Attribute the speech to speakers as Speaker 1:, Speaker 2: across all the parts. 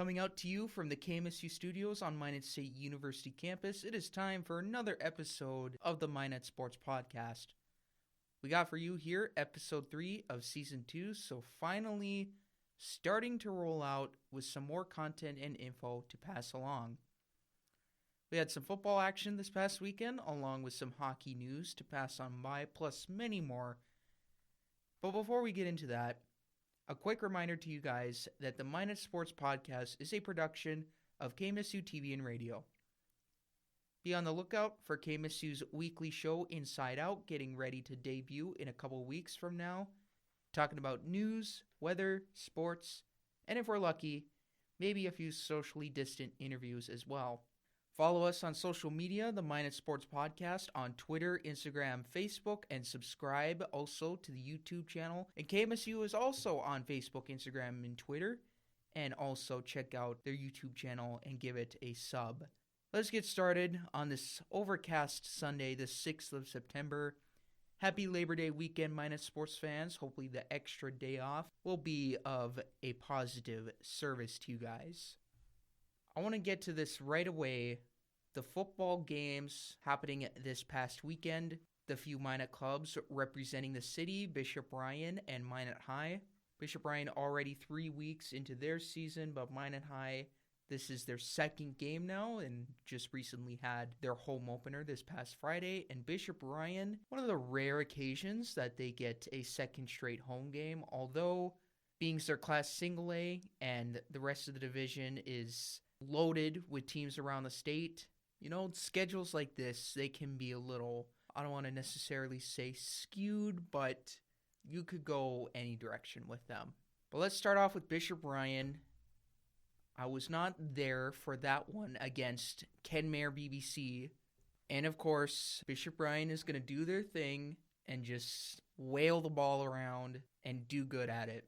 Speaker 1: Coming out to you from the KMSU studios on Minot State University campus, it is time for another episode of the Minot Sports Podcast. We got for you here episode 3 of season 2, so finally starting to roll out with some more content and info to pass along. We had some football action this past weekend, along with some hockey news to pass on by, plus many more. But before we get into that, a quick reminder to you guys that the Minot Sports Podcast is a production of KMSU TV and Radio. Be on the lookout for KMSU's weekly show Inside Out, getting ready to debut in a couple weeks from now, talking about news, weather, sports, and if we're lucky, maybe a few socially distant interviews as well. Follow us on social media, the Minot Sports Podcast, on Twitter, Instagram, Facebook, and subscribe also to the YouTube channel. And KMSU is also on Facebook, Instagram, and Twitter. And also check out their YouTube channel and give it a sub. Let's get started on this overcast Sunday, the 6th of September. Happy Labor Day weekend, Minot sports fans. Hopefully the extra day off will be of a positive service to you guys. I want to get to this right away. The football games happening this past weekend. The few Minot clubs representing the city, Bishop Bryan and Minot High. Bishop Bryan already 3 weeks into their season, but Minot High, this is their second game now and just recently had their home opener this past Friday. And Bishop Bryan, one of the rare occasions that they get a second straight home game, although being their class single A and the rest of the division is loaded with teams around the state. You know, schedules like this, they can be a little, I don't want to necessarily say skewed, but you could go any direction with them. But let's start off with Bishop Bryan. I was not there for that one against Kenmare BBC. And of course, Bishop Bryan is going to do their thing and just whale the ball around and do good at it.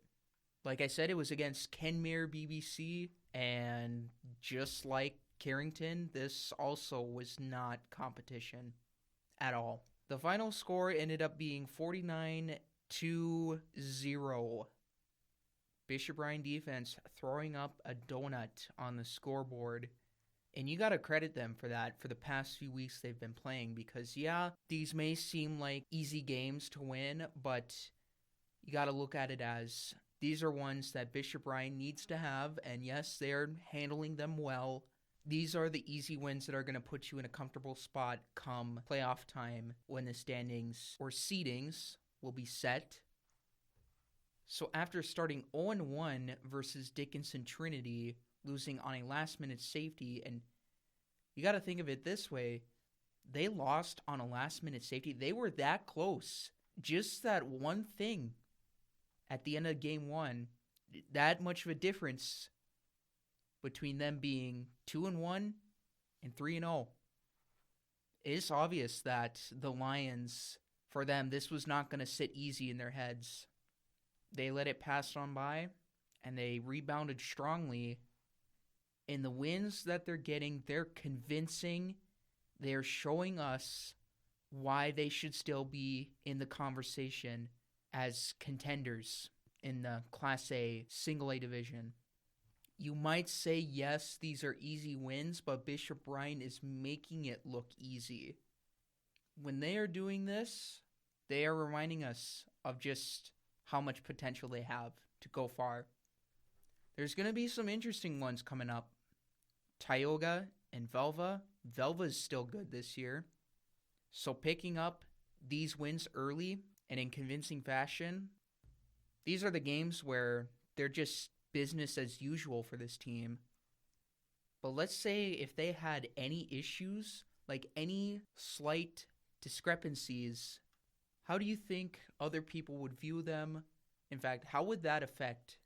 Speaker 1: Like I said, it was against Kenmare BBC, and just like Carrington, this also was not competition at all. The final score ended up being 49-0. Bishop Bryan defense throwing up a donut on the scoreboard. And you got to credit them for that for the past few weeks they've been playing, because yeah, these may seem like easy games to win, but you got to look at it as these are ones that Bishop Bryan needs to have, and yes, they're handling them well. These are the easy wins that are going to put you in a comfortable spot come playoff time when the standings or seedings will be set. So after starting 0-1 versus Dickinson Trinity, losing on a last-minute safety, and you got to think of it this way, they lost on a last-minute safety. They were that close. Just that one thing at the end of game 1, that much of a difference between them being 2-1 and 3-0. It's obvious that the Lions, for them, this was not going to sit easy in their heads. They let it pass on by, and they rebounded strongly. In the wins that they're getting, they're convincing. They're showing us why they should still be in the conversation as contenders in the Class A Single A division. You might say, yes, these are easy wins, but Bishop Bryan is making it look easy. When they are doing this, they are reminding us of just how much potential they have to go far. There's going to be some interesting ones coming up. Tioga and Velva. Velva is still good this year. So picking up these wins early and in convincing fashion, these are the games where they're just business as usual for this team. But let's say if they had any issues, like any slight discrepancies, how do you think other people would view them? In fact, how would that affect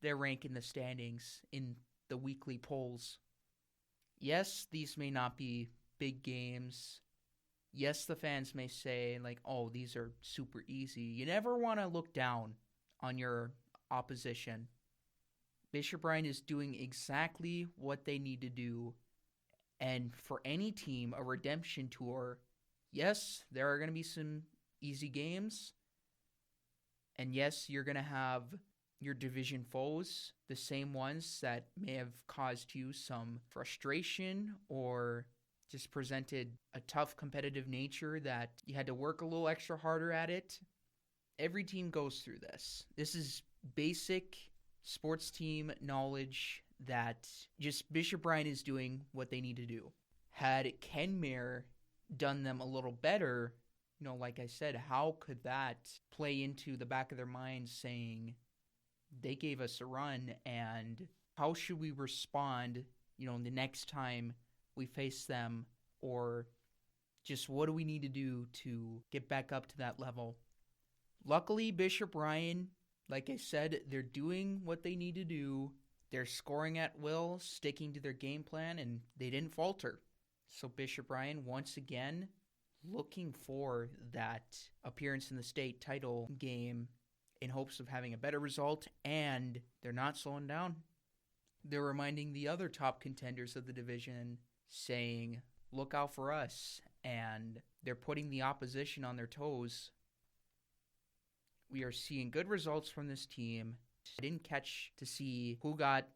Speaker 1: their rank in the standings in the weekly polls? Yes, these may not be big games. Yes, the fans may say, like, oh, these are super easy. You never want to look down on your opposition. Bishop Bryan is doing exactly what they need to do. And for any team, a redemption tour, yes, there are going to be some easy games. And yes, you're going to have your division foes, the same ones that may have caused you some frustration or just presented a tough competitive nature that you had to work a little extra harder at it. Every team goes through this. This is basic sports team knowledge that just Bishop Bryan is doing what they need to do. Had Kenmare done them a little better, like I said, how could that play into the back of their minds saying they gave us a run, and how should we respond, the next time we face them, or just what do we need to do to get back up to that level? Luckily, Bishop Bryan, like I said, they're doing what they need to do. They're scoring at will, sticking to their game plan, and they didn't falter. So Bishop Bryan, once again, looking for that appearance in the state title game in hopes of having a better result, and they're not slowing down. They're reminding the other top contenders of the division, saying, look out for us, and they're putting the opposition on their toes. We are seeing good results from this team. I didn't catch to see who got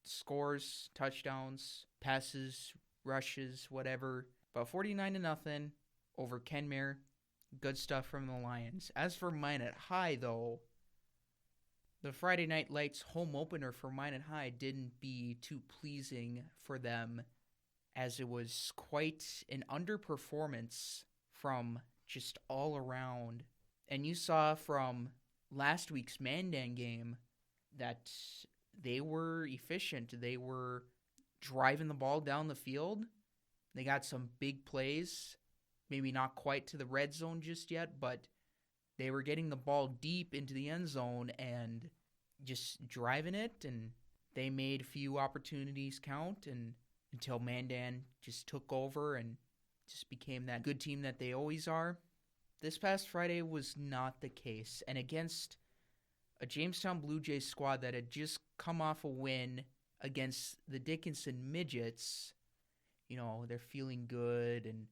Speaker 1: scores, touchdowns, passes, rushes, whatever, but 49-0 over Kenmare. Good stuff from the Lions. As for Minot High, though, the Friday Night Lights home opener for Minot High didn't be too pleasing for them, as it was quite an underperformance from just all around. And you saw from last week's Mandan game that they were efficient. They were driving the ball down the field. They got some big plays. Maybe not quite to the red zone just yet, but they were getting the ball deep into the end zone and just driving it, and they made few opportunities count, and until Mandan just took over and just became that good team that they always are. This past Friday was not the case, and against a Jamestown Blue Jays squad that had just come off a win against the Dickinson Midgets, they're feeling good and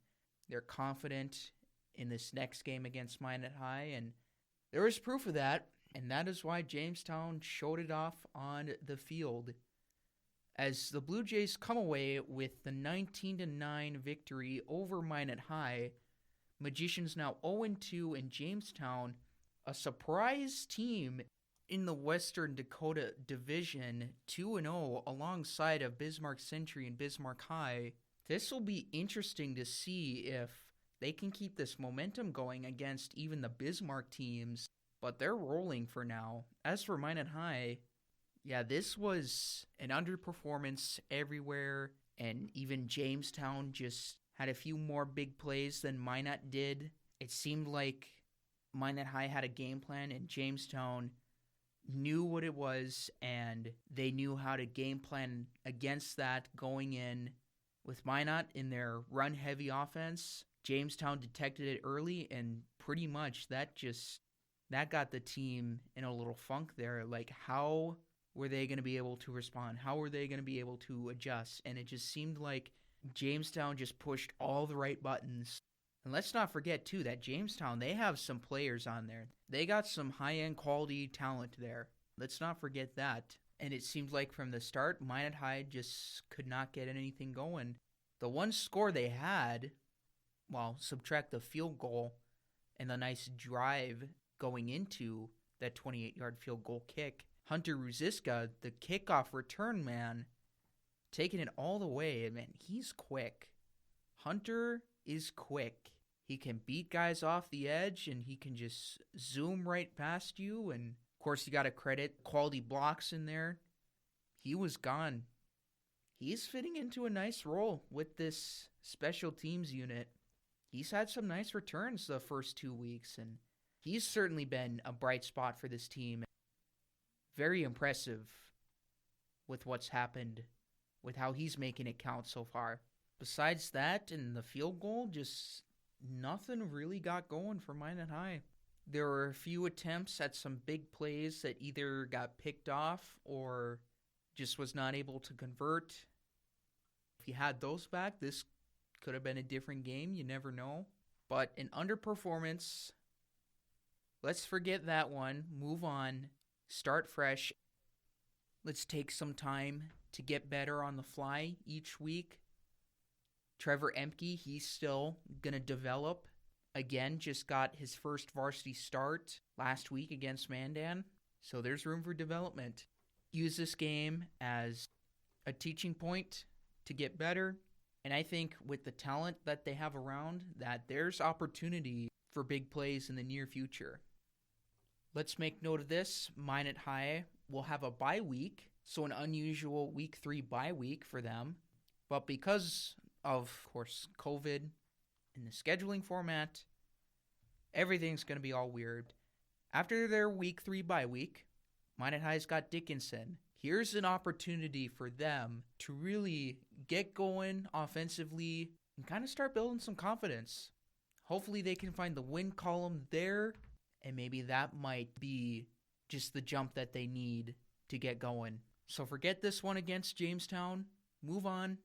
Speaker 1: they're confident in this next game against Minot High, and there is proof of that, and that is why Jamestown showed it off on the field. As the Blue Jays come away with the 19-9 victory over Minot High, Magicians now 0-2 in Jamestown, a surprise team in the Western Dakota Division, 2-0 alongside of Bismarck Century and Bismarck High. This will be interesting to see if they can keep this momentum going against even the Bismarck teams, but they're rolling for now. As for Minot High, this was an underperformance everywhere, and even Jamestown just had a few more big plays than Minot did. It seemed like Minot High had a game plan, and Jamestown knew what it was, and they knew how to game plan against that going in. With Minot in their run-heavy offense, Jamestown detected it early, and pretty much that got the team in a little funk there. Like, how were they going to be able to respond? How were they going to be able to adjust? And it just seemed like Jamestown just pushed all the right buttons. And let's not forget, too, that Jamestown, they have some players on there. They got some high-end quality talent there. Let's not forget that. And it seemed like from the start, Minot High just could not get anything going. The one score they had, subtract the field goal and the nice drive going into that 28-yard field goal kick, Hunter Ruziska, the kickoff return man, taking it all the way. Man, he's quick. Hunter is quick. He can beat guys off the edge, and he can just zoom right past you. And, of course, you got to credit quality blocks in there. He was gone. He's fitting into a nice role with this special teams unit. He's had some nice returns the first 2 weeks, and he's certainly been a bright spot for this team. Very impressive with what's happened, with how he's making it count so far. Besides that and the field goal, just nothing really got going for Minot High. There were a few attempts at some big plays that either got picked off or just was not able to convert. If you had those back, this could have been a different game. You never know. But an underperformance, let's forget that one. Move on. start fresh. Let's take some time to get better on the fly each week. Trevor Emke, he's still going to develop. Again, just got his first varsity start last week against Mandan. So there's room for development. Use this game as a teaching point to get better. And I think with the talent that they have around, that there's opportunity for big plays in the near future. Let's make note of this. Minot High will have a bye week, so an unusual week 3 bye week for them. But because of course, COVID and the scheduling format, everything's going to be all weird. After their week 3 bye week, Minot High's got Dickinson. Here's an opportunity for them to really get going offensively and kind of start building some confidence. Hopefully they can find the win column there, and maybe that might be just the jump that they need to get going. So forget this one against Jamestown. Move on.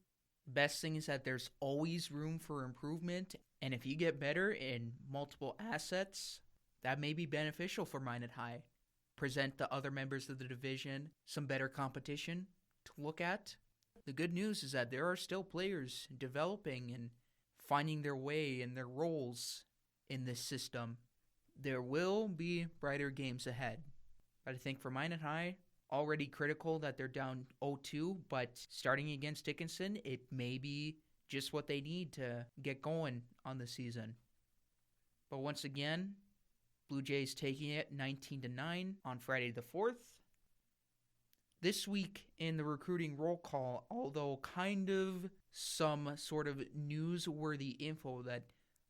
Speaker 1: Best thing is that there's always room for improvement, and if you get better in multiple assets, that may be beneficial for Minot High. Present the other members of the division some better competition to look at. The good news is that there are still players developing and finding their way and their roles in this system. There will be brighter games ahead. But I think for Minot High, already critical that they're down 0-2, but starting against Dickinson, it may be just what they need to get going on the season. But once again, Blue Jays taking it 19-9 on Friday the 4th. This week in the recruiting roll call, although kind of some sort of newsworthy info that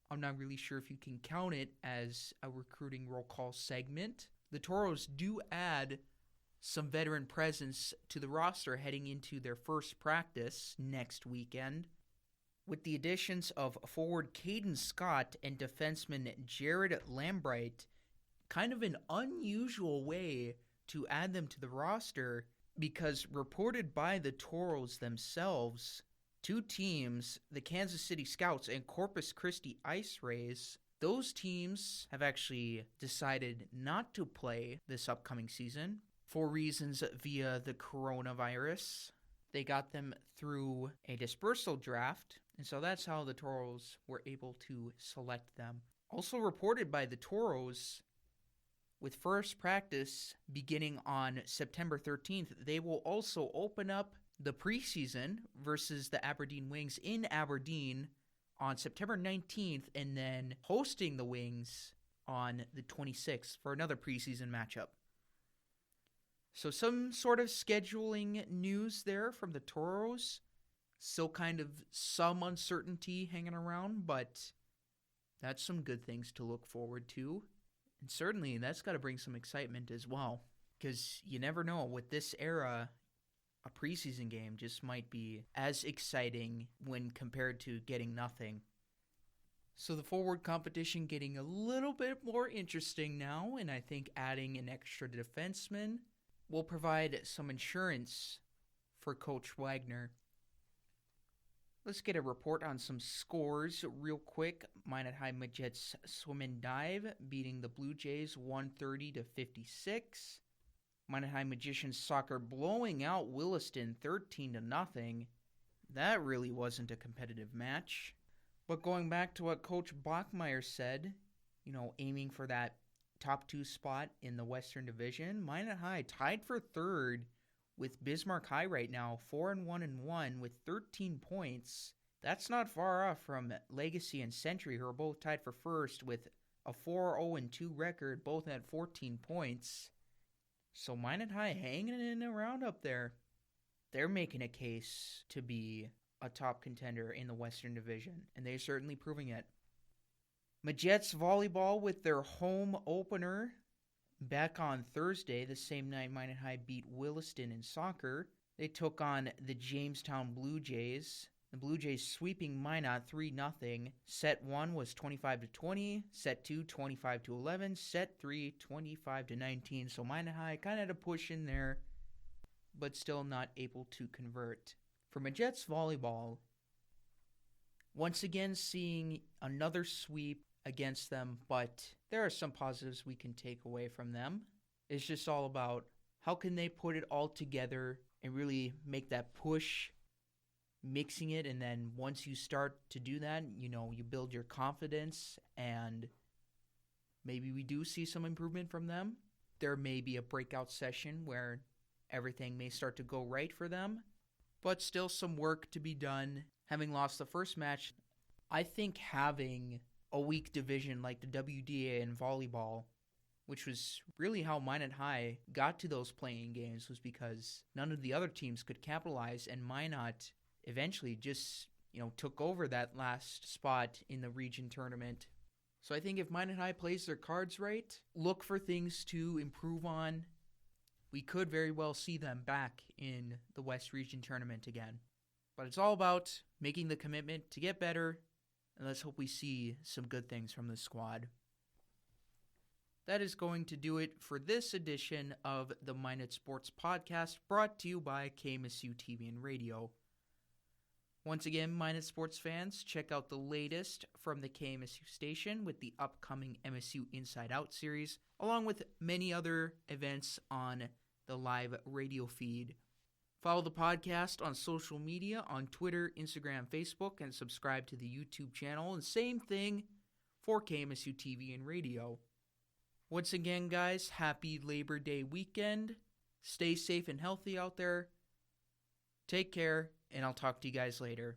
Speaker 1: I'm not really sure if you can count it as a recruiting roll call segment, the Toros do add some veteran presence to the roster heading into their first practice next weekend. With the additions of forward Caden Scott and defenseman Jared Lambright, kind of an unusual way to add them to the roster, because reported by the Toros themselves, two teams, the Kansas City Scouts and Corpus Christi Ice Rays, those teams have actually decided not to play this upcoming season for reasons via the coronavirus. They got them through a dispersal draft, and so that's how the Toros were able to select them. Also reported by the Toros, with first practice beginning on September 13th, they will also open up the preseason versus the Aberdeen Wings in Aberdeen on September 19th, and then hosting the Wings on the 26th for another preseason matchup. So some sort of scheduling news there from the Toros. Still kind of some uncertainty hanging around, but that's some good things to look forward to. And certainly that's got to bring some excitement as well, because you never know, with this era, a preseason game just might be as exciting when compared to getting nothing. So the forward competition getting a little bit more interesting now, and I think adding an extra defenseman will provide some insurance for Coach Wagner. Let's get a report on some scores real quick. Minot High Majettes swim and dive, beating the Blue Jays 130-56. Minot High Magicians soccer blowing out Williston 13-0. That really wasn't a competitive match. But going back to what Coach Bachmeyer said, aiming for that top 2 spot in the Western Division, Minot High tied for third with Bismarck High right now, 4-1-1 with 13 points. That's not far off from Legacy and Century, who are both tied for first with a 4-0-2 record, both at 14 points. So Minot High hanging in around up there. They're making a case to be a top contender in the Western Division, and they're certainly proving it. Majettes volleyball with their home opener back on Thursday, the same night Minot High beat Williston in soccer. They took on the Jamestown Blue Jays. The Blue Jays sweeping Minot 3-0. Set 1 was 25-20, set 2 25-11, set 3 25-19. So Minot High kind of had a push in there, but still not able to convert. For Majettes volleyball, once again seeing another sweep against them, but there are some positives we can take away from them. It's just all about how can they put it all together and really make that push, mixing it. And then once you start to do that, you build your confidence, and maybe we do see some improvement from them. There may be a breakout session where everything may start to go right for them, but still some work to be done. Having lost the first match, I think having a weak division like the WDA in volleyball, which was really how Minot High got to those playing games, was because none of the other teams could capitalize, and Minot eventually just, took over that last spot in the region tournament. So I think if Minot High plays their cards right, look for things to improve on, we could very well see them back in the West Region tournament again. But it's all about making the commitment to get better, and let's hope we see some good things from this squad. That is going to do it for this edition of the Minot Sports Podcast, brought to you by KMSU TV and Radio. Once again, Minot Sports fans, check out the latest from the KMSU station with the upcoming MSU Inside Out series, along with many other events on the live radio feed. Follow the podcast on social media, on Twitter, Instagram, Facebook, and subscribe to the YouTube channel. And same thing for KMSU TV and Radio. Once again, guys, happy Labor Day weekend. Stay safe and healthy out there. Take care, and I'll talk to you guys later.